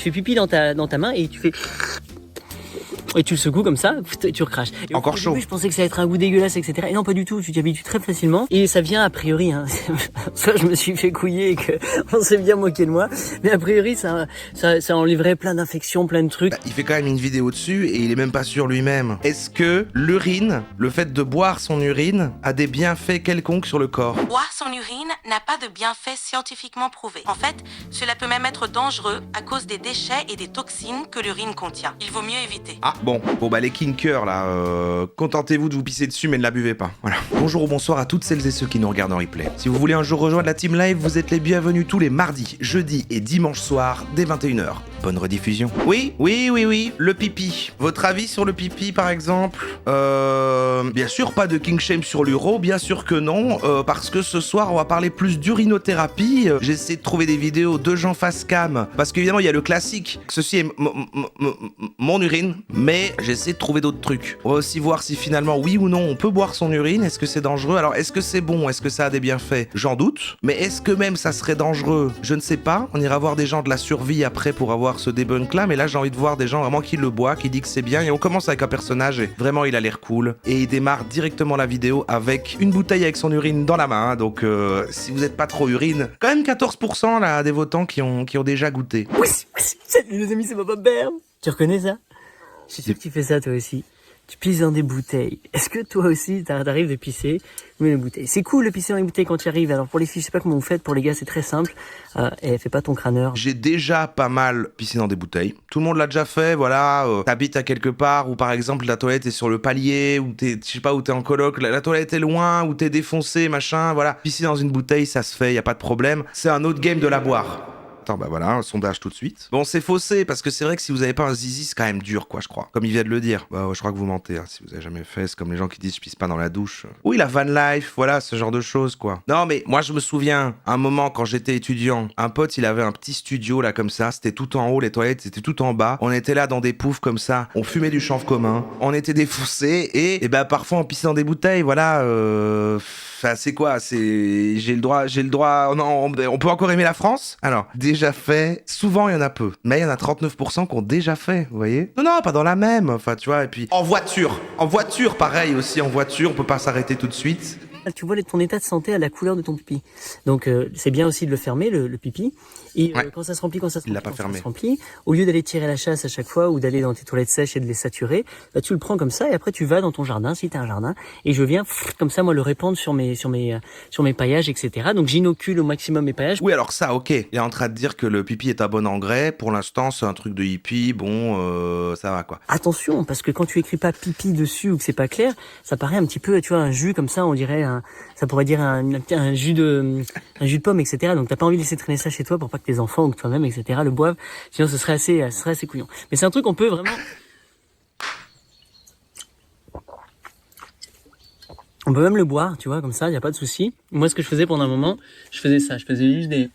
fais pipi dans ta main et tu fais... Et tu le secoues comme ça, et tu recraches. Et encore chaud. Début, je pensais que ça allait être un goût dégueulasse, etc. Et non, pas du tout, tu t'y habitues très facilement. Et ça vient a priori, hein. Soit je me suis fait couiller et que on s'est bien moqué de moi. Mais a priori, ça enlèverait plein d'infections, plein de trucs. Bah, il fait quand même une vidéo dessus et il est même pas sûr lui-même. Est-ce que l'urine, le fait de boire son urine, a des bienfaits quelconques sur le corps? Boire son urine n'a pas de bienfaits scientifiquement prouvés. En fait, cela peut même être dangereux à cause des déchets et des toxines que l'urine contient. Il vaut mieux éviter. Ah bon, bah les kinkers là, contentez-vous de vous pisser dessus mais ne la buvez pas, voilà. Bonjour ou bonsoir à toutes celles et ceux qui nous regardent en replay. Si vous voulez un jour rejoindre la team live, vous êtes les bienvenus tous les mardis, jeudis et dimanches soirs dès 21h. Bonne rediffusion. Oui, le pipi. Votre avis sur le pipi par exemple? Bien sûr pas de king shame sur l'uro, bien sûr que non, parce que ce soir on va parler plus d'urinothérapie. J'essaie de trouver des vidéos de gens face cam, parce qu'évidemment il y a le classique, ceci est mon urine, mais j'essaie de trouver d'autres trucs. On va aussi voir si finalement oui ou non on peut boire son urine, est-ce que c'est dangereux? Alors est-ce que c'est bon? Est-ce que ça a des bienfaits? J'en doute, mais est-ce que même ça serait dangereux? Je ne sais pas, on ira voir des gens de la survie après pour avoir ce debunk là, mais là j'ai envie de voir des gens vraiment qui le boivent, qui disent que c'est bien, et on commence avec un personnage et vraiment il a l'air cool, et il démarre directement la vidéo avec une bouteille avec son urine dans la main, donc si vous êtes pas trop urine, quand même 14% là des votants qui ont déjà goûté. Oui, salut les amis, c'est Papa Berbe. Tu reconnais ça? Je suis sûr que tu fais ça toi aussi. Tu pisses dans des bouteilles. Est-ce que toi aussi t'arrives de pisser dans les bouteilles? C'est cool de pisser dans les bouteilles quand tu arrives. Alors pour les filles, je sais pas comment vous faites. Pour les gars, c'est très simple. Et fais pas ton crâneur. J'ai déjà pas mal pissé dans des bouteilles. Tout le monde l'a déjà fait, voilà. T'habites à quelque part où par exemple la toilette est sur le palier, ou je sais pas, où t'es en coloc, la toilette est loin, où t'es défoncé, machin, voilà. Pisser dans une bouteille, ça se fait, y a pas de problème. C'est un autre game de la boire. Attends, bah voilà, un sondage tout de suite. Bon, c'est faussé, parce que c'est vrai que si vous avez pas un zizi, c'est quand même dur, quoi, je crois. Comme il vient de le dire. Bah, ouais, je crois que vous mentez, hein, si vous avez jamais fait. C'est comme les gens qui disent je pisse pas dans la douche. Oui, la van life, voilà, ce genre de choses, quoi. Non, mais moi, je me souviens, un moment, quand j'étais étudiant, un pote, il avait un petit studio, là, comme ça. C'était tout en haut, les toilettes, c'était tout en bas. On était là dans des poufs, comme ça. On fumait du chanvre commun. On était défoncés, et bah, parfois, on pissait dans des bouteilles, voilà. Enfin, c'est quoi? J'ai le droit. Non, on peut encore aimer la France? Alors, déjà fait. Souvent, il y en a peu. Mais il y en a 39% qui ont déjà fait, vous voyez? Non, pas dans la même. Enfin, tu vois, et puis. En voiture, pareil aussi, en voiture, on peut pas s'arrêter tout de suite. Tu vois ton état de santé à la couleur de ton pipi. Donc c'est bien aussi de le fermer, le pipi. Et ouais. Quand ça se remplit, ça fermé. se remplit, au lieu d'aller tirer la chasse à chaque fois ou d'aller dans tes toilettes sèches et de les saturer, bah, tu le prends comme ça et après tu vas dans ton jardin, si t'as un jardin, et je viens comme ça moi le répandre sur mes paillages, etc. Donc j'inocule au maximum mes paillages. Oui, alors ça, ok. Il est en train de dire que le pipi est un bon engrais. Pour l'instant, c'est un truc de hippie. Bon, ça va quoi. Attention, parce que quand tu écris pas pipi dessus ou que c'est pas clair, ça paraît un petit peu, tu vois, un jus comme ça, on dirait ça pourrait dire un jus de pomme, etc. Donc t'as pas envie de laisser traîner ça chez toi pour pas que tes enfants ou que toi-même, etc. le boivent. Sinon ce serait assez couillon. Mais c'est un truc qu'on peut vraiment... On peut même le boire, tu vois, comme ça, y a pas de souci. Moi, ce que je faisais pendant un moment, je faisais ça. Je faisais juste des...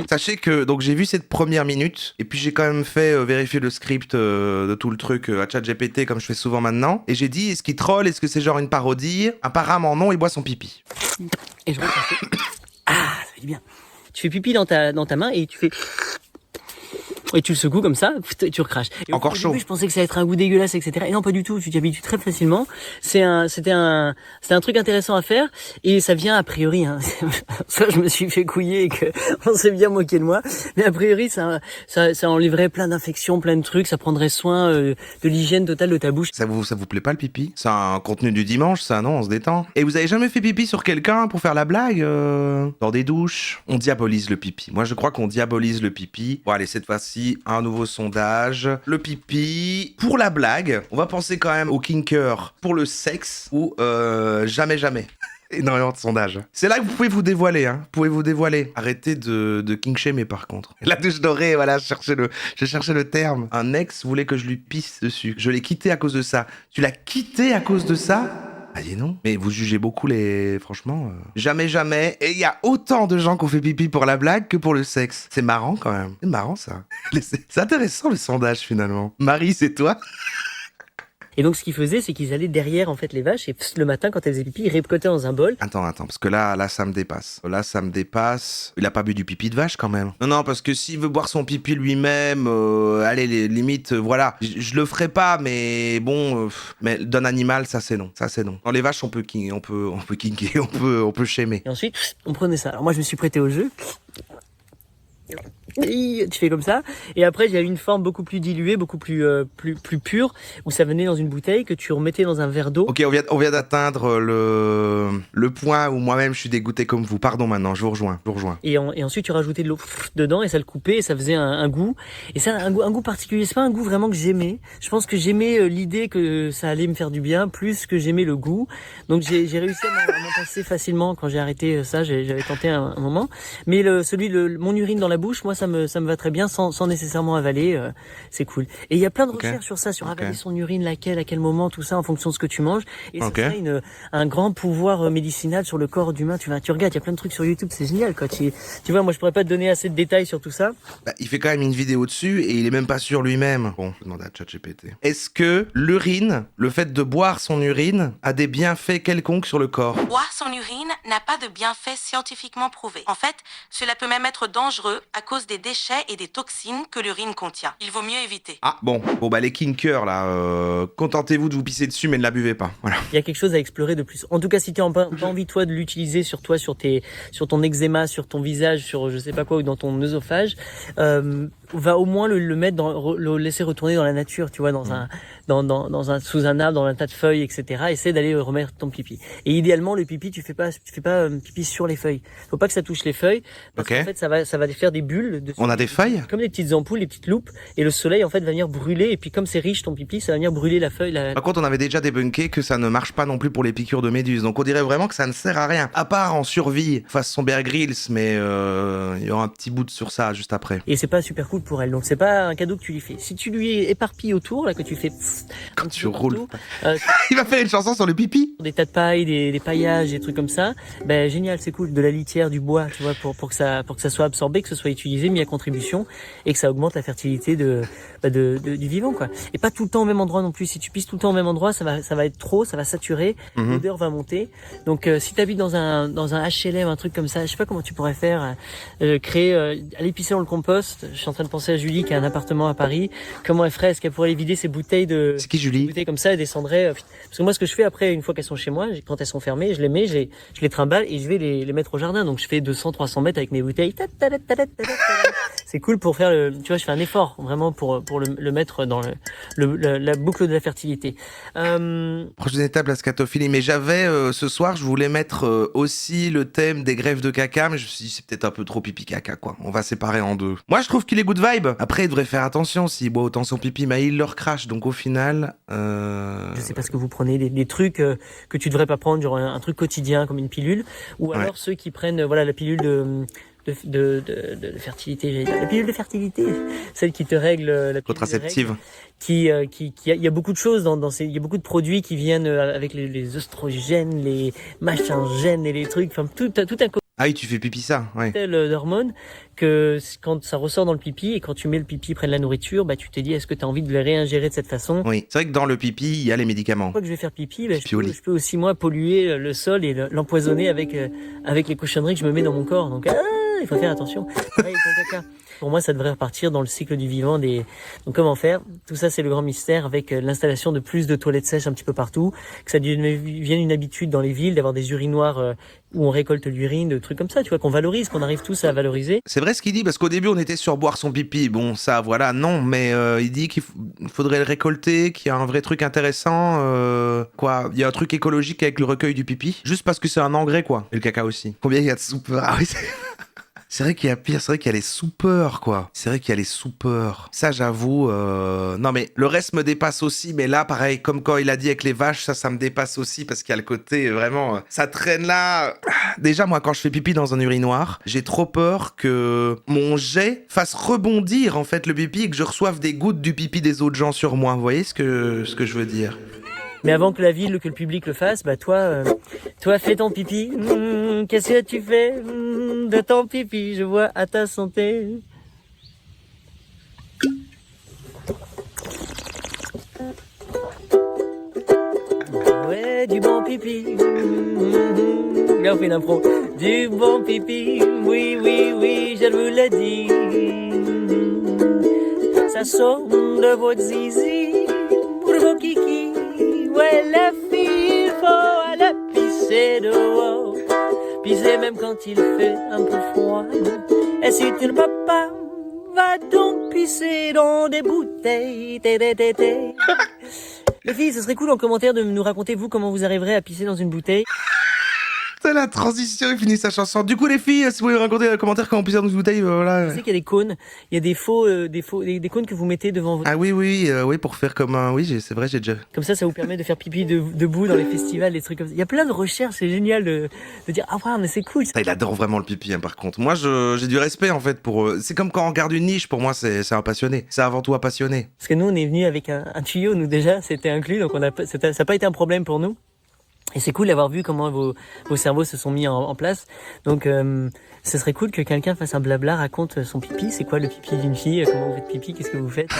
Sachez que donc j'ai vu cette première minute et puis j'ai quand même fait vérifier le script de tout le truc à ChatGPT comme je fais souvent maintenant, et j'ai dit est-ce qu'il troll, est-ce que c'est genre une parodie? Apparemment non, il boit son pipi. Et je repassais. Ah, ça fait bien. Tu fais pipi dans ta main et tu fais... Et tu le secoues comme ça, et tu recraches. Et encore chaud. Début, je pensais que ça allait être un goût dégueulasse, etc. Et non, pas du tout. Tu t'y habitues très facilement. C'était un truc intéressant à faire. Et ça vient a priori, hein. Soit je me suis fait couiller et que on s'est bien moqué de moi. Mais a priori, ça enlèverait plein d'infections, plein de trucs. Ça prendrait soin de l'hygiène totale de ta bouche. Ça vous plaît pas le pipi? C'est un contenu du dimanche, ça, non? On se détend. Et vous avez jamais fait pipi sur quelqu'un pour faire la blague dans des douches? On diabolise le pipi. Moi, je crois qu'on diabolise le pipi. Bon, allez, cette fois-ci, un nouveau sondage. Le pipi, pour la blague, on va penser quand même au kinker pour le sexe ou jamais. Énormément de sondages. C'est là que vous pouvez vous dévoiler, hein. Vous pouvez vous dévoiler. Arrêtez de king shamer par contre. La douche dorée, voilà, je cherchais le terme. Un ex voulait que je lui pisse dessus. Je l'ai quitté à cause de ça. Tu l'as quitté à cause de ça? Ah dis non. Mais vous jugez beaucoup les... Franchement... Jamais. Et il y a autant de gens qui ont fait pipi pour la blague que pour le sexe. C'est marrant quand même. C'est marrant ça. C'est intéressant le sondage finalement. Marie, c'est toi? Et donc ce qu'ils faisaient, c'est qu'ils allaient derrière en fait les vaches et le matin quand elles faisaient pipi, ils récoltaient dans un bol. Attends, parce que là, ça me dépasse. Là, ça me dépasse. Il a pas bu du pipi de vache quand même. Non, parce que s'il veut boire son pipi lui-même, allez, les limites, voilà. Je le ferai pas, mais bon, mais d'un animal, ça c'est non. Dans les vaches, on peut kinker, on peut shamer. Et ensuite, on prenait ça. Alors moi, je me suis prêté au jeu. Tu fais comme ça, et après il y a une forme beaucoup plus diluée, beaucoup plus pure, où ça venait dans une bouteille que tu remettais dans un verre d'eau. Ok, on vient d'atteindre le point où moi-même je suis dégoûté comme vous. Pardon, maintenant, je vous rejoins. Et ensuite tu rajoutais de l'eau dedans et ça le coupait et ça faisait un goût. Et ça, un goût particulier. C'est pas un goût vraiment que j'aimais. Je pense que j'aimais l'idée que ça allait me faire du bien plus que j'aimais le goût. Donc j'ai réussi à m'en passer facilement quand j'ai arrêté ça. J'avais tenté un moment. Mais mon urine dans la bouche, moi ça me va très bien sans nécessairement avaler, c'est cool. Et il y a plein de recherches sur ça, sur avaler son urine, à quel moment, tout ça en fonction de ce que tu manges. Et ça a un grand pouvoir médicinal sur le corps d'humain. Tu regardes, il y a plein de trucs sur YouTube, c'est génial quoi. Tu vois, moi je pourrais pas te donner assez de détails sur tout ça. Bah, il fait quand même une vidéo dessus et il est même pas sûr lui-même. Bon, je demande à ChatGPT. Est-ce que l'urine, le fait de boire son urine, a des bienfaits quelconques sur le corps? Boire son urine n'a pas de bienfaits scientifiquement prouvés. En fait, cela peut même être dangereux à cause des déchets et des toxines que l'urine contient. Il vaut mieux éviter. Ah bon bah les kinkers là, contentez-vous de vous pisser dessus mais ne la buvez pas. Voilà. Il y a quelque chose à explorer de plus. En tout cas, si tu n'as pas envie toi de l'utiliser sur toi, sur ton eczéma, sur ton visage, sur je sais pas quoi ou dans ton œsophage, va au moins le mettre le laisser retourner dans la nature, tu vois, sous un arbre, dans un tas de feuilles, etc. Essaie d'aller remettre ton pipi. Et idéalement, le pipi, tu fais pas pipi sur les feuilles. Faut pas que ça touche les feuilles, parce qu'en fait, ça va faire des bulles. On a des feuilles? Comme des petites ampoules, des petites loupes, et le soleil, en fait, va venir brûler, et puis comme c'est riche ton pipi, ça va venir brûler la feuille. Par contre, on avait déjà débunké que ça ne marche pas non plus pour les piqûres de méduses, donc on dirait vraiment que ça ne sert à rien, à part en survie face son Bear Grylls, mais il y aura un petit bout sur ça juste après. Et c'est pas super cool pour elle, donc c'est pas un cadeau que tu lui fais. Si tu lui éparpilles autour, là, que tu fais... Quand tu roules... Il va faire une chanson sur le pipi. Des tas de paille, des paillages, des trucs comme ça, ben génial, c'est cool. De la litière, du bois, tu vois, pour que ça soit absorbé, que ce soit utilisé, mis à contribution, et que ça augmente la fertilité du vivant, quoi. Et pas tout le temps au même endroit non plus. Si tu pisses tout le temps au même endroit, ça va être trop, ça va saturer, l'odeur va monter. Donc si t'habites dans un HLM, un truc comme ça, je sais pas comment tu pourrais faire, aller pisser dans le compost. Je suis en train de penser à Julie qui a un appartement à Paris. Comment elle ferait? Est-ce qu'elle pourrait aller vider ses bouteilles C'est qui Julie? Bouteilles comme ça, elle descendrait. Parce que moi, ce que je fais après, une fois qu'elles sont chez moi, quand elles sont fermées, je les mets, je les trimballe et je vais les mettre au jardin. Donc je fais 200-300 mètres avec mes bouteilles. C'est cool pour faire tu vois, je fais un effort vraiment pour le mettre dans la boucle de la fertilité. Prochaine étape, la scatophilie. Mais j'avais ce soir, je voulais mettre aussi le thème des greffes de caca, mais je me suis dit c'est peut-être un peu trop pipi caca quoi. On va séparer en deux. Moi je trouve qu'il est good vibe. Après il devrait faire attention s'il boit autant son pipi, mais il leur crache. Donc au final, je sais pas ce que vous prenez, des trucs que tu devrais pas prendre, genre un truc quotidien comme une pilule, ou alors ceux qui prennent la pilule de fertilité, j'allais dire. La pilule de fertilité, celle qui te règle la pilule contraceptive. Il y a beaucoup de choses il y a beaucoup de produits qui viennent avec les oestrogènes, les machins gènes et les trucs, enfin tout un Ah oui, tu fais pipi ça, ouais. D'hormones que quand ça ressort dans le pipi et quand tu mets le pipi près de la nourriture, bah tu te dis est-ce que tu as envie de les réingérer de cette façon? Oui, c'est vrai que dans le pipi, il y a les médicaments. Une fois que je vais faire pipi, je peux aussi moi polluer le sol et l'empoisonner avec les cochonneries que je me mets dans mon corps. Donc il faut faire attention. Pareil, ton caca. Pour moi, ça devrait repartir dans le cycle du vivant. Donc comment faire? Tout ça, c'est le grand mystère avec l'installation de plus de toilettes sèches un petit peu partout, que ça devienne une habitude dans les villes d'avoir des urinoirs où on récolte l'urine, de trucs comme ça, tu vois, qu'on valorise, qu'on arrive tous à valoriser. C'est vrai ce qu'il dit, parce qu'au début, on était sur boire son pipi. Bon, ça, voilà, non, mais il dit qu'il faudrait le récolter, qu'il y a un vrai truc intéressant, il y a un truc écologique avec le recueil du pipi, juste parce que c'est un engrais, quoi. Et le caca aussi. Combien il y a de soupeurs? Ah oui, c'est vrai qu'il y a pire, c'est vrai qu'il y a les soupeurs, quoi. C'est vrai qu'il y a les soupeurs. Ça, j'avoue, non, mais le reste me dépasse aussi, mais là, pareil, comme quand il a dit avec les vaches, ça me dépasse aussi, parce qu'il y a le côté, vraiment, ça traîne là. Déjà, moi, quand je fais pipi dans un urinoir, j'ai trop peur que mon jet fasse rebondir, en fait, le pipi, et que je reçoive des gouttes du pipi des autres gens sur moi. Vous voyez ce que je veux dire? Mais avant que le public le fasse, bah toi, fais ton pipi. Qu'est-ce que tu fais de ton pipi? Je vois à ta santé. ouais, du bon pipi. Bien fait l'impro. Du bon pipi, oui, oui, oui, je vous le dis. Ça sort de votre zizi, pour vos kikis. Ouais, les filles, il faut aller pisser dehors. Pisser même quand il fait un peu froid. Et si tu ne peux pas, va donc pisser dans des bouteilles. Les filles, ce serait cool en commentaire de nous raconter, vous, comment vous arriverez à pisser dans une bouteille. C'est la transition, il finit sa chanson. Du coup, les filles, si vous voulez raconter dans les commentaires comment on pisse dans une bouteille, voilà. Je sais qu'il y a des cônes, il y a des cônes que vous mettez devant vous. Ah oui, pour faire comme un... Oui, c'est vrai, j'ai déjà... Comme ça vous permet de faire pipi debout dans les festivals, des trucs comme ça. Il y a plein de recherches, c'est génial de dire, ah ouais, mais c'est cool. Il adore vraiment le pipi, hein, par contre. Moi, j'ai du respect, en fait, pour... C'est comme quand on regarde une niche, pour moi, c'est un passionné. C'est avant tout un passionné. Parce que nous, on est venus avec un tuyau, nous déjà, c'était inclus, donc ça n'a pas été un problème pour nous. Et c'est cool d'avoir vu comment vos cerveaux se sont mis en place. Donc, ce serait cool que quelqu'un fasse un blabla, raconte son pipi. C'est quoi le pipi d'une fille? Comment vous faites pipi? Qu'est-ce que vous faites?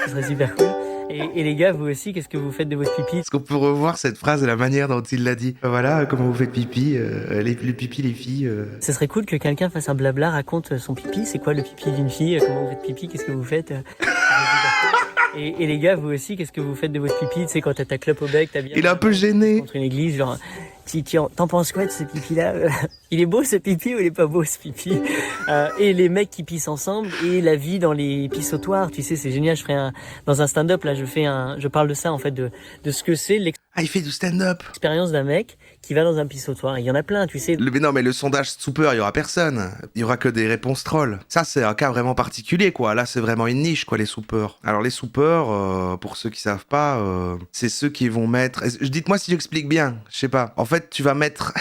Ce serait super cool. Et les gars, vous aussi, qu'est-ce que vous faites de votre pipi? Est-ce qu'on peut revoir cette phrase et la manière dont il l'a dit? Voilà, comment vous faites pipi, le pipi, les filles. Ce serait cool que quelqu'un fasse un blabla, raconte son pipi. C'est quoi le pipi d'une fille? Comment vous faites pipi? Qu'est-ce que vous faites? Et les gars, vous aussi, qu'est-ce que vous faites de votre pipi? Tu sais, quand t'as ta clope au bec, t'as bien... Il est un peu gêné. Contre une église, genre... T'en penses quoi de ce pipi-là? Il est beau ce pipi ou il est pas beau ce pipi? Et les mecs qui pissent ensemble et la vie dans les pissotoires, tu sais, c'est génial. Dans un stand-up là, je parle de ça en fait, de ce que c'est il fait du stand-up. L'expérience d'un mec qui va dans un pissotoir. Il y en a plein, tu sais. Mais non, mais le sondage Super, il y aura personne. Il y aura que des réponses trolls. Ça, c'est un cas vraiment particulier, quoi. Là, c'est vraiment une niche, quoi, les soupeurs. Alors, les soupeurs, pour ceux qui savent pas, c'est ceux qui vont mettre... Dites-moi si j'explique bien. Je sais pas. En fait, tu vas mettre...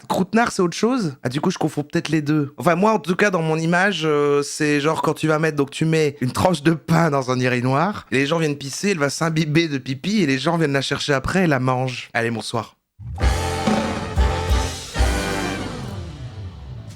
Croûtenard, c'est autre chose? Ah, du coup, je confonds peut-être les deux. Enfin, moi, en tout cas, dans mon image, c'est genre quand tu vas mettre... Donc, tu mets une tranche de pain dans un urinoir, et les gens viennent pisser, elle va s'imbiber de pipi, et les gens viennent la chercher après, et la mangent. Allez, bonsoir.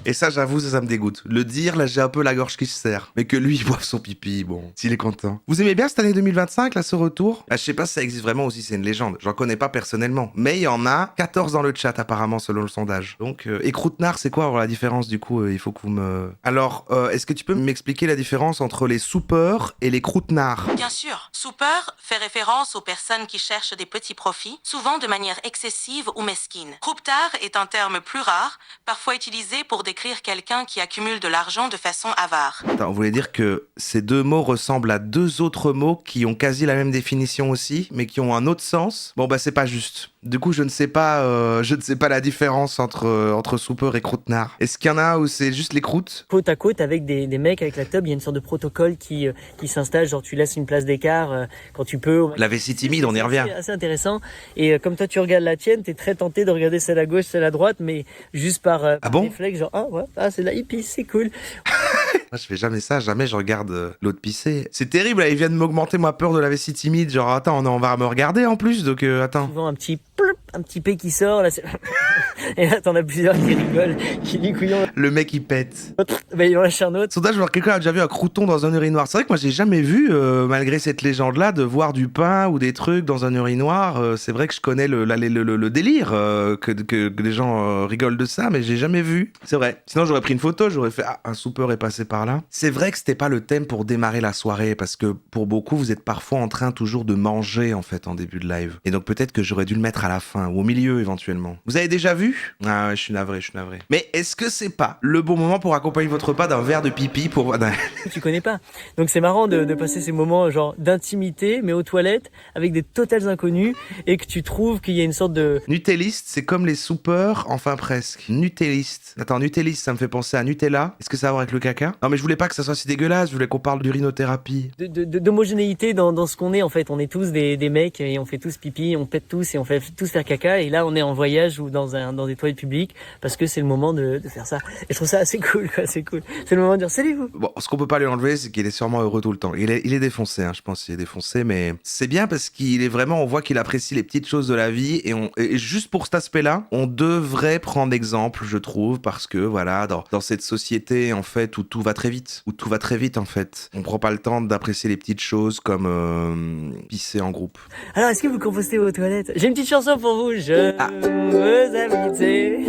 Et ça, j'avoue, ça me dégoûte. Le dire, là, j'ai un peu la gorge qui se serre. Mais que lui, il boive son pipi, bon, s'il est content. Vous aimez bien cette année 2025, là, ce retour? Je sais pas si ça existe vraiment aussi, c'est une légende. J'en connais pas personnellement. Mais il y en a 14 dans le chat, apparemment, selon le sondage. Donc, et croûtenard, c'est quoi, alors, la différence, du coup? Il faut que vous me... Alors, est-ce que tu peux m'expliquer la différence entre les soupeurs et les croûtenards? Bien sûr, soupeur fait référence aux personnes qui cherchent des petits profits, souvent de manière excessive ou mesquine. Croupetard est un terme plus rare, parfois utilisé pour décrire quelqu'un qui accumule de l'argent de façon avare. Attends, vous voulez dire que ces deux mots ressemblent à deux autres mots qui ont quasi la même définition aussi, mais qui ont un autre sens? Bon, bah, c'est pas juste. Du coup, je ne sais pas la différence entre soupeur et croûtenard. Est-ce qu'il y en a où c'est juste les croûtes? Côte à côte avec des mecs avec la tub, il y a une sorte de protocole qui s'installe, genre tu laisses une place d'écart quand tu peux. La vessie timide, on y revient. C'est assez intéressant. Et comme toi tu regardes la tienne, t'es très tenté de regarder celle à gauche, celle à droite, mais juste par réflexe, genre c'est là, il pisse, c'est cool. Moi, je fais jamais ça, jamais je regarde l'autre pisser. C'est terrible, là, ils viennent m'augmenter ma peur de la vessie timide. Genre, attends, on va me regarder en plus, donc attends. Souvent un petit P qui sort, là, et là t'en as plusieurs qui rigolent, qui dit couillon. Le mec il pète. Bah il en lâche un autre. Sondage, voir quelqu'un a déjà vu un crouton dans un urinoir. C'est vrai que moi j'ai jamais vu, malgré cette légende-là, de voir du pain ou des trucs dans un urinoir. C'est vrai que je connais le délire, que les gens rigolent de ça, mais j'ai jamais vu. C'est vrai. Sinon j'aurais pris une photo, j'aurais fait un soupeur est passé par là. C'est vrai que c'était pas le thème pour démarrer la soirée, parce que pour beaucoup vous êtes parfois en train toujours de manger en fait en début de live. Et donc peut-être que j'aurais dû le mettre à la fin ou au milieu éventuellement. Vous avez déjà vu? Ah ouais, je suis navré. Mais est-ce que c'est pas le bon moment pour accompagner votre repas d'un verre de pipi pour... Tu connais pas. Donc c'est marrant de passer ces moments genre d'intimité, mais aux toilettes, avec des totales inconnus, et que tu trouves qu'il y a une sorte de... Nutelliste, c'est comme les soupeurs, enfin presque. Nutelliste. Attends, Nutelliste, ça me fait penser à Nutella. Est-ce que ça a à voir avec le caca? Non mais je voulais pas que ça soit si dégueulasse, je voulais qu'on parle d'urinothérapie. D'homogénéité dans ce qu'on est en fait. On est tous des mecs et on fait tous pipi, on pète tous et on fait tous faire caca, et là on est en voyage ou dans des toilettes publiques parce que c'est le moment de faire ça. Et je trouve ça assez cool, quoi, c'est cool. C'est le moment de dire salut vous. Bon, ce qu'on peut pas lui enlever, c'est qu'il est sûrement heureux tout le temps. Il est défoncé, hein, je pense qu'il est défoncé, mais c'est bien parce qu'il est vraiment, on voit qu'il apprécie les petites choses de la vie, et juste pour cet aspect-là, on devrait prendre exemple, je trouve, parce que voilà, dans cette société en fait où tout va très vite, en fait, on prend pas le temps d'apprécier les petites choses comme pisser en groupe. Alors est-ce que vous compostez vos toilettes? J'ai une petite chanson pour vous. où je veux habiter.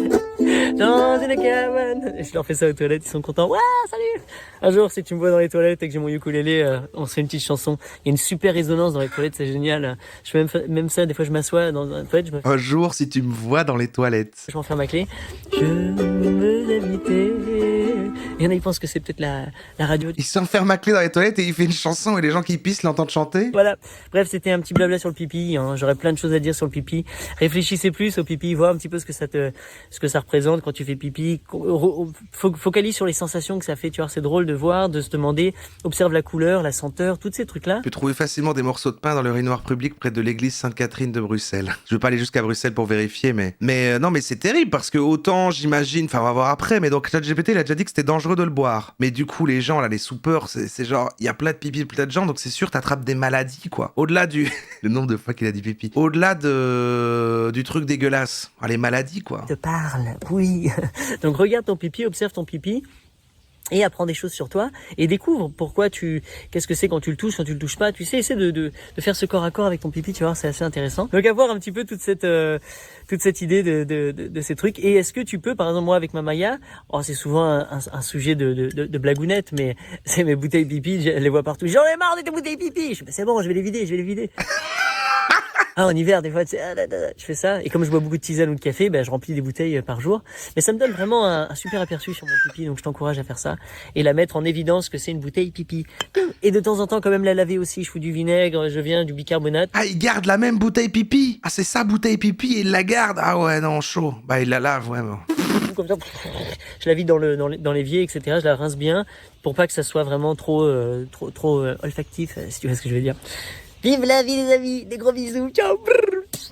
Dans une cabane. Je leur fais ça aux toilettes, ils sont contents. Ouais, salut! Un jour, si tu me vois dans les toilettes et que j'ai mon ukulélé, on se fait une petite chanson. Il y a une super résonance dans les toilettes, c'est génial. Je fais même ça, des fois je m'assois dans une toilette, Un jour, si tu me vois dans les toilettes. je m'enferme ma clé. Je veux habiter. Il y en a, ils pensent que c'est peut-être la radio. Il s'enferme à clé dans les toilettes et il fait une chanson et les gens qui pissent l'entendent chanter. Voilà. Bref, c'était un petit blabla sur le pipi. Hein. J'aurais plein de choses à dire sur le pipi. Réfléchissez plus au pipi, vois un petit peu ce que ça représente quand tu fais pipi. Focalise sur les sensations que ça fait. Tu vois, c'est drôle de voir, de se demander. Observe la couleur, la senteur, tous ces trucs-là. Tu peux trouver facilement des morceaux de pain dans l'urinoir public près de l'église Sainte-Catherine de Bruxelles. Je veux pas aller jusqu'à Bruxelles pour vérifier, mais non, mais c'est terrible parce que autant j'imagine, enfin on va voir après, mais donc ChatGPT il a déjà dit que c'était dangereux de le boire. Mais du coup les gens là, les soupeurs, c'est genre il y a plein de pipi, plein de gens, donc c'est sûr t'attrapes des maladies quoi. Au-delà du le nombre de fois qu'il a dit pipi, au-delà du truc dégueulasse, les maladies quoi. Te parle, oui. Donc regarde ton pipi, observe ton pipi. Et apprends des choses sur toi et découvre qu'est-ce que c'est quand tu le touches, quand tu le touches pas. Tu sais, essaie de faire ce corps à corps avec ton pipi, tu vois, c'est assez intéressant. Donc avoir un petit peu toute cette idée de ces trucs. Et est-ce que tu peux, par exemple, moi avec ma Maya, c'est souvent un sujet de blagounette, mais c'est mes bouteilles pipi, je les vois partout. J'en ai marre de tes bouteilles pipi. Je fais, c'est bon, je vais les vider. En hiver, des fois, je fais ça. Et comme je bois beaucoup de tisane ou de café, je remplis des bouteilles par jour. Mais ça me donne vraiment un super aperçu sur mon pipi. Donc, je t'encourage à faire ça. Et la mettre en évidence que c'est une bouteille pipi. Et de temps en temps, quand même, la laver aussi. Je fous du vinaigre, je viens du bicarbonate. Ah, il garde la même bouteille pipi. Ah, c'est sa bouteille pipi et il la garde. Ah ouais, non, chaud. Il la lave, vraiment. Comme ça, je la vide dans l'évier, etc. Je la rince bien pour pas que ça soit vraiment trop olfactif, si tu vois ce que je veux dire. Vive la vie les amis, des gros bisous, ciao.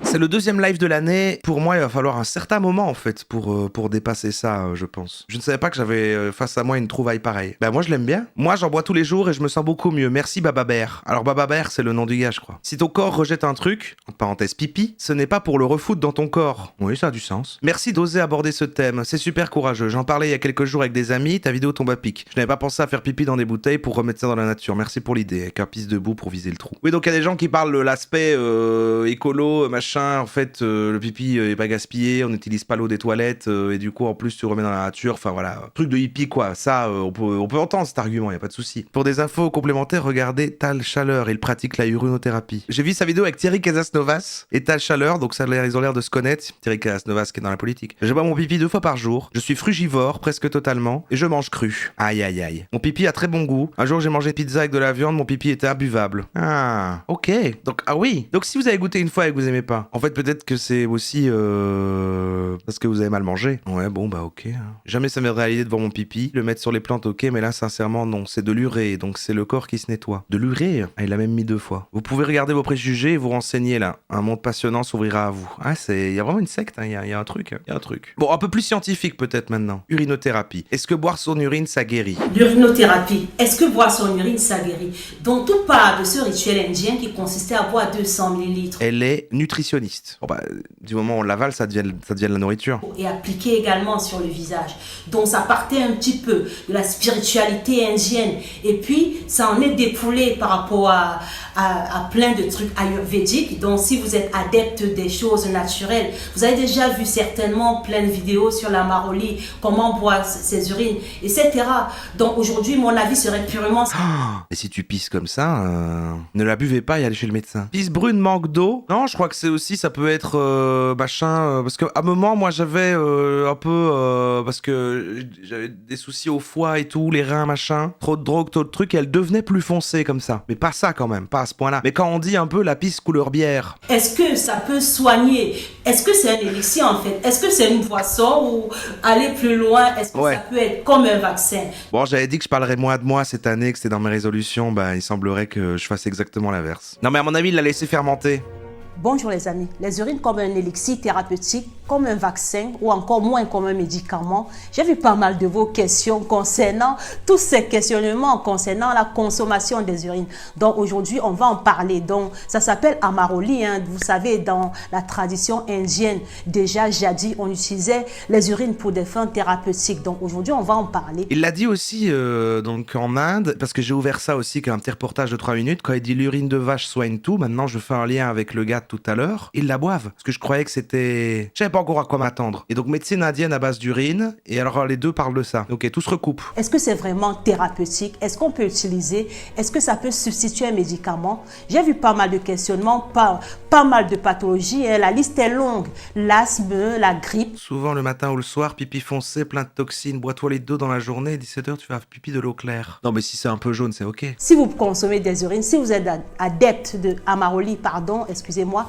C'est le deuxième live de l'année. Pour moi, il va falloir un certain moment en fait pour dépasser ça, je pense. Je ne savais pas que j'avais face à moi une trouvaille pareille. Moi, je l'aime bien. Moi, j'en bois tous les jours et je me sens beaucoup mieux. Merci Baba Bear. Alors Baba Bear, c'est le nom du gars, je crois. Si ton corps rejette un truc, en parenthèse pipi, ce n'est pas pour le refoutre dans ton corps. Oui, ça a du sens. Merci d'oser aborder ce thème. C'est super courageux. J'en parlais il y a quelques jours avec des amis. Ta vidéo tombe à pic. Je n'avais pas pensé à faire pipi dans des bouteilles pour remettre ça dans la nature. Merci pour l'idée. Avec un pisse debout pour viser le trou. Oui, donc il y a des gens qui parlent de l'aspect écolo, machin. En fait, le pipi est pas gaspillé, on n'utilise pas l'eau des toilettes, et du coup, en plus, tu remets dans la nature. Enfin, voilà. Truc de hippie, quoi. Ça, on peut entendre cet argument, y a pas de souci. Pour des infos complémentaires, regardez Tal Chaleur. Il pratique la urinothérapie. J'ai vu sa vidéo avec Thierry Casasnovas et Tal Chaleur, donc ils ont l'air de se connaître. Thierry Casasnovas qui est dans la politique. Je bois mon pipi 2 fois par jour. Je suis frugivore, presque totalement, et je mange cru. Aïe, aïe, aïe. Mon pipi a très bon goût. Un jour, j'ai mangé pizza avec de la viande, mon pipi était imbuvable. Ah, ok. Donc, ah oui. Donc, si vous avez goûté une fois et que vous aimez pas, en fait, peut-être que c'est aussi parce que vous avez mal mangé. Ouais, bon, ok. Jamais ça m'est réalisé de voir mon pipi. Le mettre sur les plantes, ok, mais là, sincèrement, non. C'est de l'urée, donc c'est le corps qui se nettoie. De l'urée? Ah, il l'a même mis 2 fois. Vous pouvez regarder vos préjugés et vous renseigner, là. Un monde passionnant s'ouvrira à vous. Ah, il y a vraiment une secte, hein. Il y a un truc. Il y a un truc. Bon, un peu plus scientifique, peut-être, maintenant. Urinothérapie. Est-ce que boire son urine, ça guérit? L'urinothérapie. Est-ce que boire son urine, ça guérit? Donc, tout part de ce rituel indien qui consistait à boire 200 ml. Elle est nutritionniste. Bon, du moment où on l'avale, ça devient de la nourriture. Et appliqué également sur le visage. Donc, ça partait un petit peu de la spiritualité indienne. Et puis, ça en est dépoulé par rapport à plein de trucs ayurvédiques. Donc, si vous êtes adepte des choses naturelles, vous avez déjà vu certainement plein de vidéos sur la maroli, comment boire ses urines, etc. Donc, aujourd'hui, mon avis serait purement... Et si tu pisses comme ça, ne la buvez pas et allez chez le médecin. Pisse brune, manque d'eau. Non, je crois que c'est aussi, ça peut être parce qu'à un moment, moi, j'avais un peu... parce que j'avais des soucis au foie et tout, les reins, machin. Trop de drogue, trop de trucs, et elle devenait plus foncée comme ça. Mais pas ça quand même, pas à ce point-là. Mais quand on dit un peu la pisse couleur bière. Est-ce que ça peut soigner? Est-ce que c'est un élixir en fait? Est-ce que c'est une boisson ou aller plus loin? Est-ce que ça peut être comme un vaccin? Bon, j'avais dit que je parlerais moins de moi cette année, que c'était dans mes résolutions. Il semblerait que je fasse exactement l'inverse. Non mais à mon avis, il l'a laissé fermenter. Bonjour les amis, les urines comme un élixir thérapeutique, comme un vaccin ou encore moins comme un médicament. J'ai vu pas mal de vos questions concernant tous ces questionnements concernant la consommation des urines. Donc aujourd'hui, on va en parler. Donc ça s'appelle Amaroli. Vous savez, dans la tradition indienne, déjà jadis, on utilisait les urines pour des fins thérapeutiques. Donc aujourd'hui, on va en parler. Il l'a dit aussi donc en Inde, parce que j'ai ouvert ça aussi, qu'un petit reportage de 3 minutes. Quand il dit l'urine de vache soigne tout, maintenant je fais un lien avec le gars tout à l'heure, ils la boivent. Parce que je croyais que c'était... Je savais pas encore à quoi m'attendre. Et donc médecine indienne à base d'urine, et alors les deux parlent de ça. Ok, tout se recoupe. Est-ce que c'est vraiment thérapeutique? Est-ce qu'on peut utiliser? Est-ce que ça peut substituer un médicament? J'ai vu pas mal de questionnements, pas mal de pathologies. La liste est longue. L'asthme, la grippe. Souvent le matin ou le soir, pipi foncé, plein de toxines, bois-toi les deux dans la journée, 17h tu fais un pipi de l'eau claire. Non mais si c'est un peu jaune, c'est ok. Si vous consommez des urines, si vous êtes adepte de Amaroli, excusez-moi,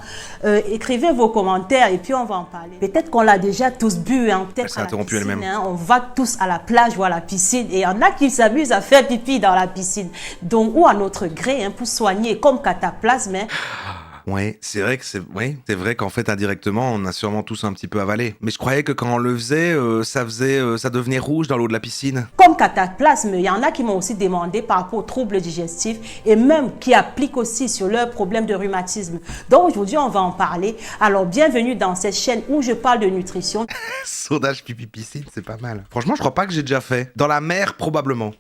écrivez vos commentaires et puis on va en parler. Peut-être qu'on l'a déjà tous bu, hein, peut-être à la piscine, hein, on va tous à la plage ou à la piscine et il y en a qui s'amusent à faire pipi dans la piscine. Donc, ou à notre gré, hein, pour soigner, comme cataplasme. Hein. Ouais, c'est vrai que c'est vrai qu'en fait indirectement on a sûrement tous un petit peu avalé. Mais je croyais que quand on le faisait, ça devenait rouge dans l'eau de la piscine. Comme cataplasme, il y en a qui m'ont aussi demandé par rapport aux troubles digestifs et même qui appliquent aussi sur leurs problèmes de rhumatisme. Donc aujourd'hui on va en parler. Alors bienvenue dans cette chaîne où je parle de nutrition. Saudage pipi piscine, c'est pas mal. Franchement, je crois pas que j'ai déjà fait. Dans la mer, probablement.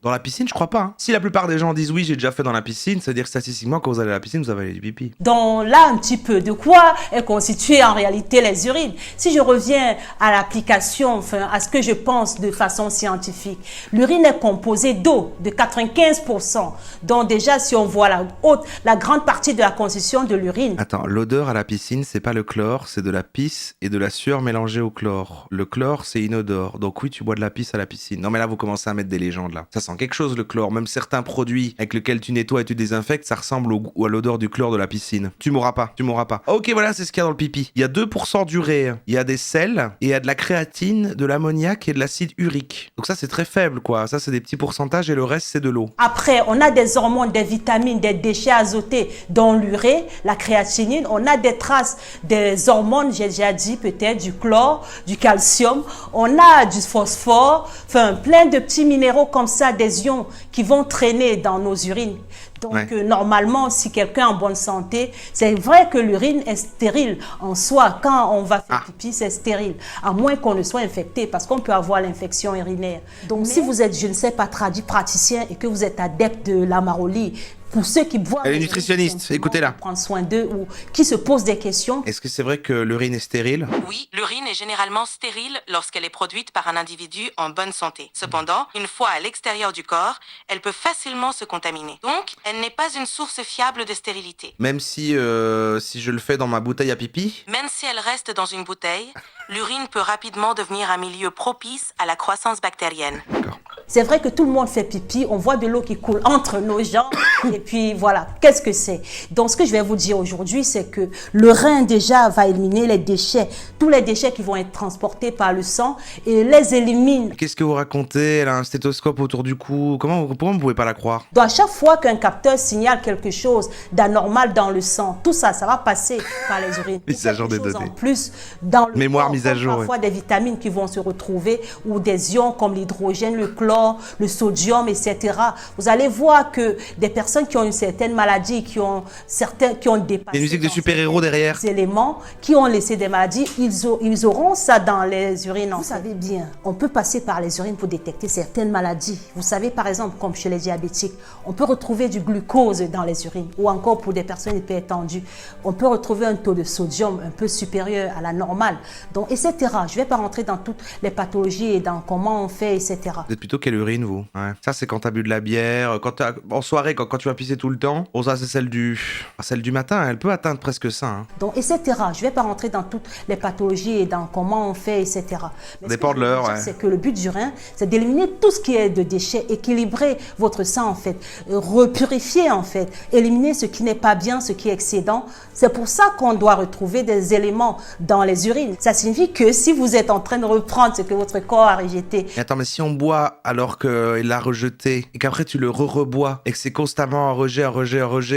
Dans la piscine, je crois pas. Hein. Si la plupart des gens disent oui, j'ai déjà fait dans la piscine, ça veut dire que statistiquement, quand vous allez à la piscine, vous avez du pipi. Donc là, un petit peu de quoi est constituée en réalité les urines. Si je reviens à l'application, enfin à ce que je pense de façon scientifique, l'urine est composée d'eau de 95%. Donc déjà, si on voit la grande partie de la constitution de l'urine. Attends, l'odeur à la piscine, c'est pas le chlore, c'est de la pisse et de la sueur mélangée au chlore. Le chlore, c'est inodore. Donc oui, tu bois de la pisse à la piscine. Non mais là, vous commencez à mettre des légendes là. Ça sent quelque chose le chlore. Même certains produits avec lesquels tu nettoies et tu désinfectes, ça ressemble à l'odeur du chlore de la piscine. Tu mourras pas. Ok, voilà, c'est ce qu'il y a dans le pipi. Il y a 2% d'urée, il y a des sels, et il y a de la créatine, de l'ammoniac et de l'acide urique. Donc ça, c'est très faible, quoi. Ça, c'est des petits pourcentages et le reste, c'est de l'eau. Après, on a des hormones, des vitamines, des déchets azotés dans l'urée, la créatinine. On a des traces des hormones, j'ai déjà dit, peut-être du chlore, du calcium. On a du phosphore, enfin, plein de petits minéraux comme ça, des ions qui vont traîner dans nos urines. Donc, ouais. Normalement, si quelqu'un est en bonne santé, c'est vrai que l'urine est stérile en soi. Quand on va faire pipi, c'est stérile. À moins qu'on ne soit infecté, parce qu'on peut avoir l'infection urinaire. Donc, si vous êtes, je ne sais pas, praticien et que vous êtes adepte de l'Amaroli, pour ceux qui boivent... Elle est nutritionniste, écoutez-la. Prendre soin d'eux ou qui se posent des questions. Est-ce que c'est vrai que l'urine est stérile? Oui, l'urine est généralement stérile lorsqu'elle est produite par un individu en bonne santé. Cependant, une fois à l'extérieur du corps, elle peut facilement se contaminer. Donc, elle n'est pas une source fiable de stérilité. Même si je le fais dans ma bouteille à pipi? Même si elle reste dans une bouteille, l'urine peut rapidement devenir un milieu propice à la croissance bactérienne. D'accord. C'est vrai que tout le monde fait pipi, on voit de l'eau qui coule entre nos jambes et puis voilà, qu'est-ce que c'est? Donc ce que je vais vous dire aujourd'hui, c'est que le rein déjà va éliminer les déchets, tous les déchets qui vont être transportés par le sang et les élimine. Qu'est-ce que vous racontez? Elle a un stéthoscope autour du cou, pourquoi vous ne pouvez pas la croire? Donc à chaque fois qu'un capteur signale quelque chose d'anormal dans le sang, tout ça, ça va passer par les urines. Mise à jour des données. En plus, dans le mémoire corps, mise à jour. Parfois des vitamines qui vont se retrouver ou des ions comme l'hydrogène, le chlore, le sodium, etc. Vous allez voir que des personnes qui ont une certaine maladie, qui ont dépassé... Des musiques de super-héros derrière. Des éléments qui ont laissé des maladies, ils auront ça dans les urines. Vous savez bien, on peut passer par les urines pour détecter certaines maladies. Vous savez, par exemple, comme chez les diabétiques, on peut retrouver du glucose dans les urines. Ou encore pour des personnes hypertendues, on peut retrouver un taux de sodium un peu supérieur à la normale. Donc, etc. Je ne vais pas rentrer dans toutes les pathologies et dans comment on fait, etc. Vous êtes plutôt quelle urine, vous? Ouais. Ça, c'est quand t'as bu de la bière, en soirée, quand tu vas pisser tout le temps. Bon, ça, c'est celle du matin. Elle peut atteindre presque ça. Hein. Donc, etc. Je ne vais pas rentrer dans toutes les pathologies et dans comment on fait, etc. Ça dépend de l'heure, ouais. C'est que le but du rein, c'est d'éliminer tout ce qui est de déchets, équilibrer votre sang, en fait, repurifier, en fait, éliminer ce qui n'est pas bien, ce qui est excédent. C'est pour ça qu'on doit retrouver des éléments dans les urines. Ça signifie que si vous êtes en train de reprendre ce que votre corps a rejeté... Mais attends, mais si on boit alors qu'il l'a rejeté et qu'après tu le rebois et que c'est constamment un rejet,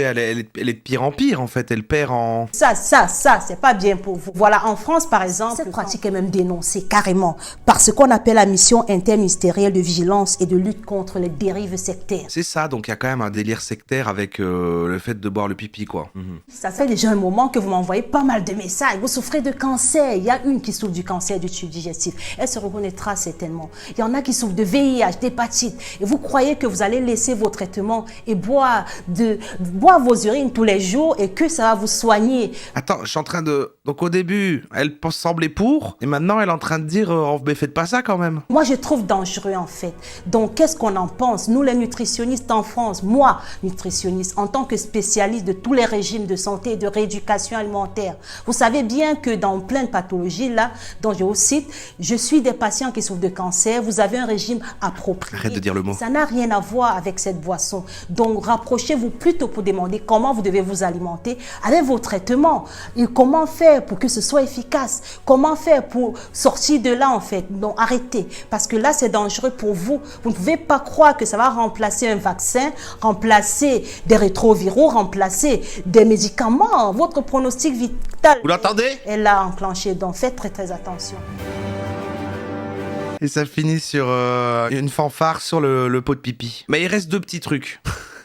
elle est de pire en pire, en fait. Elle perd en... Ça, c'est pas bien pour vous. Voilà, en France, par exemple, cette pratique est même dénoncée carrément par ce qu'on appelle la mission interministérielle de vigilance et de lutte contre les dérives sectaires. C'est ça, donc il y a quand même un délire sectaire avec le fait de boire le pipi, quoi. Ça fait déjà un moment que vous m'envoyez pas mal de messages. Vous souffrez de cancer. Il y a une qui souffre du cancer du tube digestif. Elle se reconnaîtra certainement. Il y en a qui souffrent de VIH, d'hépatite. Et vous croyez que vous allez laisser vos traitements et boire de boire vos urines tous les jours et que ça va vous soigner. Attends, je suis en train de... Donc au début, elle semblait pour, et maintenant elle est en train de dire oh, mais faites pas ça quand même. Moi, je trouve dangereux en fait. Donc, qu'est-ce qu'on en pense? Nous, les nutritionnistes en France, moi, nutritionniste, en tant que spécialiste de tous les régimes de santé et de rééducation alimentaire, vous savez bien que dans plein de pathologies là, dont je vous cite, je suis des patients qui souffrent de cancer, vous avez un régime approprié. Arrête de dire le mot. Ça n'a rien à voir avec cette boisson. Donc, rapprochez-vous plutôt pour demander comment vous devez vous alimenter avec vos traitements et comment faire pour que ce soit efficace. Comment faire pour sortir de là en fait. Donc, arrêtez. Parce que là, c'est dangereux pour vous. Vous ne pouvez pas croire que ça va remplacer un vaccin, remplacer des rétroviraux, remplacer des médicaments. Votre pronostic vital Vous l'entendez? est là enclenché. Donc, faites très très attention. Et ça finit sur une fanfare sur le pot de pipi. Mais il reste deux petits trucs.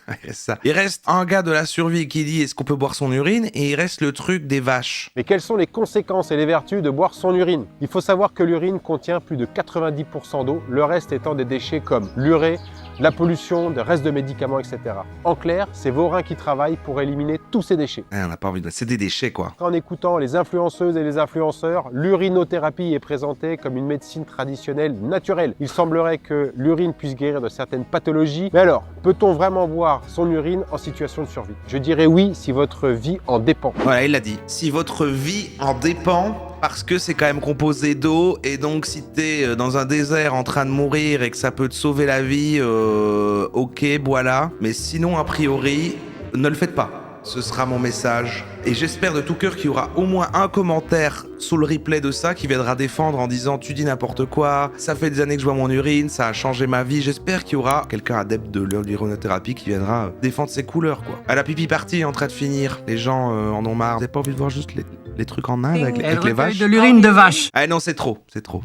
Il reste ça. Il reste un gars de la survie qui dit est-ce qu'on peut boire son urine, et il reste le truc des vaches. Mais quelles sont les conséquences et les vertus de boire son urine? Il faut savoir que l'urine contient plus de 90% d'eau, le reste étant des déchets comme l'urée, la pollution, des restes de médicaments, etc. En clair, c'est vos reins qui travaillent pour éliminer tous ces déchets. On n'a pas envie de... C'est des déchets quoi. En écoutant les influenceuses et les influenceurs, l'urinothérapie est présentée comme une médecine traditionnelle naturelle. Il semblerait que l'urine puisse guérir de certaines pathologies. Mais alors, peut-on vraiment boire son urine en situation de survie? Je dirais oui si votre vie en dépend. Voilà, il l'a dit. Si votre vie en dépend, parce que c'est quand même composé d'eau, et donc si t'es dans un désert en train de mourir et que ça peut te sauver la vie, ok, voilà. Mais sinon, a priori, ne le faites pas. Ce sera mon message. Et j'espère de tout cœur qu'il y aura au moins un commentaire sous le replay de ça qui viendra défendre en disant tu dis n'importe quoi, ça fait des années que je bois mon urine, ça a changé ma vie. J'espère qu'il y aura quelqu'un adepte de l'urinothérapie qui viendra défendre ses couleurs quoi. À la pipi party est en train de finir. Les gens en ont marre. Vous avez pas envie de voir juste les trucs en Inde avec les vaches? De l'urine de vache. Ah non, c'est trop, c'est trop.